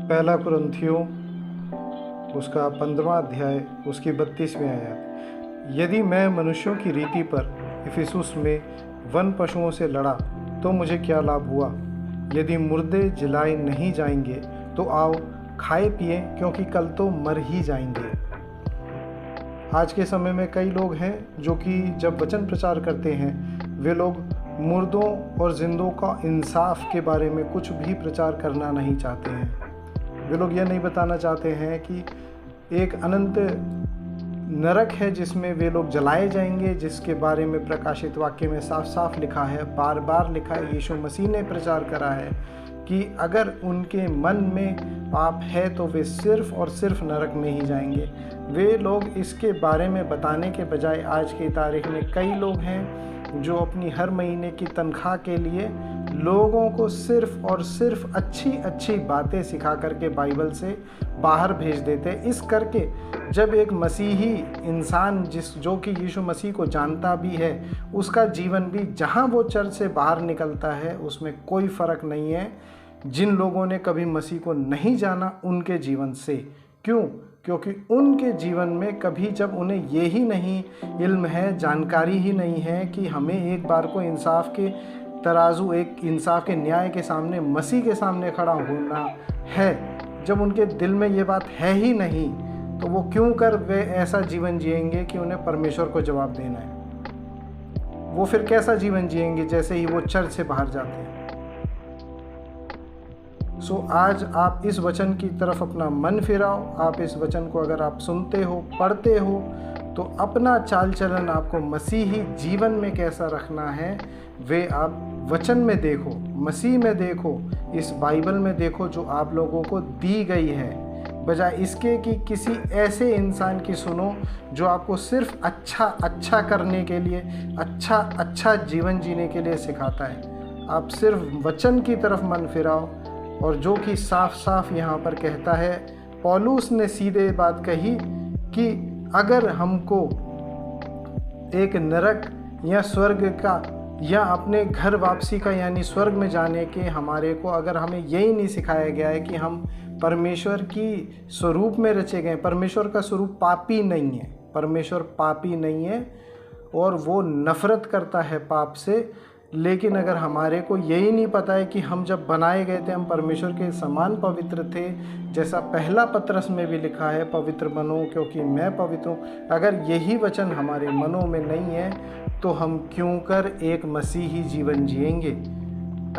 पहला कुरिन्थियों उसका 15वां अध्याय उसकी 32वीं आयत। यदि मैं मनुष्यों की रीति पर इफिसुस में वन पशुओं से लड़ा तो मुझे क्या लाभ हुआ? यदि मुर्दे जलाए नहीं जाएंगे तो आओ खाए पिए, क्योंकि कल तो मर ही जाएंगे। आज के समय में कई लोग हैं जो कि जब वचन प्रचार करते हैं वे लोग मुर्दों और जिंदों का इंसाफ के बारे में कुछ भी प्रचार करना नहीं चाहते हैं। वे लोग यह नहीं बताना चाहते हैं कि एक अनंत नरक है जिसमें वे लोग जलाए जाएंगे, जिसके बारे में प्रकाशित वाक्य में साफ साफ लिखा है, बार बार लिखा है। यीशु मसीह ने प्रचार करा है कि अगर उनके मन में पाप है तो वे सिर्फ और सिर्फ नरक में ही जाएंगे। वे लोग इसके बारे में बताने के बजाय आज की तारीख में कई लोग हैं जो अपनी हर महीने की तनख्वाह के लिए लोगों को सिर्फ और सिर्फ अच्छी अच्छी बातें सिखा करके बाइबल से बाहर भेज देते। इस करके जब एक मसीही इंसान जो कि यीशु मसीह को जानता भी है, उसका जीवन भी जहां वो चर्च से बाहर निकलता है उसमें कोई फ़र्क नहीं है जिन लोगों ने कभी मसीह को नहीं जाना उनके जीवन से। क्यों? क्योंकि उनके जीवन में कभी जब उन्हें ये ही नहीं इल्म है, जानकारी ही नहीं है कि हमें एक बार को इंसाफ के तराजू, एक इंसाफ के न्याय के सामने, मसीह के सामने खड़ा होना है, जब उनके दिल में ये बात है ही नहीं तो वो क्यों कर वे ऐसा जीवन जिएंगे कि उन्हें परमेश्वर को जवाब देना है? वो फिर कैसा जीवन जिएंगे जैसे ही वो चर्च से बाहर जाते हैं। आज आप इस वचन की तरफ अपना मन फिराओ। आप इस वचन को अगर आप सुनते हो, पढ़ते हो, तो अपना चाल चलन आपको मसीही जीवन में कैसा रखना है वे आप वचन में देखो, मसीह में देखो, इस बाइबल में देखो जो आप लोगों को दी गई है, बजाय इसके कि किसी ऐसे इंसान की सुनो जो आपको सिर्फ अच्छा करने के लिए, अच्छा जीवन जीने के लिए सिखाता है। आप सिर्फ वचन की तरफ मन फिराओ। और जो कि साफ साफ यहाँ पर कहता है, पौलुस ने सीधे बात कही कि अगर हमको एक नरक या स्वर्ग का या अपने घर वापसी का यानी स्वर्ग में जाने के हमारे को अगर हमें यही नहीं सिखाया गया है कि हम परमेश्वर की स्वरूप में रचे गए। परमेश्वर का स्वरूप पापी नहीं है, परमेश्वर पापी नहीं है और वो नफ़रत करता है पाप से। लेकिन अगर हमारे को यही नहीं पता है कि हम जब बनाए गए थे हम परमेश्वर के समान पवित्र थे, जैसा पहला पत्रस में भी लिखा है, पवित्र बनो क्योंकि मैं पवित्र हूँ। अगर यही वचन हमारे मनों में नहीं है तो हम क्यों कर एक मसीही जीवन जिएंगे?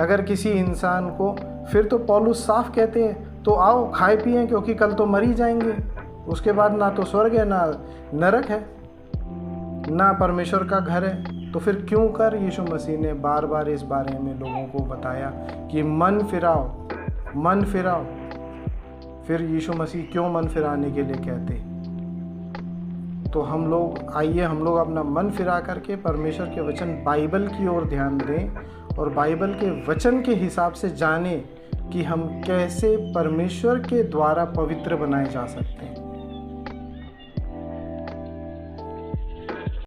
अगर किसी इंसान को, फिर तो पौलुस साफ कहते हैं तो आओ खाए पिए, क्योंकि कल तो मर ही जाएंगे। उसके बाद ना तो स्वर्ग है, ना नरक है, ना परमेश्वर का घर है। तो फिर क्यों कर यीशु मसीह ने बार बार इस बारे में लोगों को बताया कि मन फिराओ। फिर यीशु मसीह क्यों मन फिराने के लिए कहते? तो आइए हम लोग अपना मन फिरा करके परमेश्वर के वचन बाइबल की ओर ध्यान दें और बाइबल के वचन के हिसाब से जानें कि हम कैसे परमेश्वर के द्वारा पवित्र बनाए जा सकते हैं।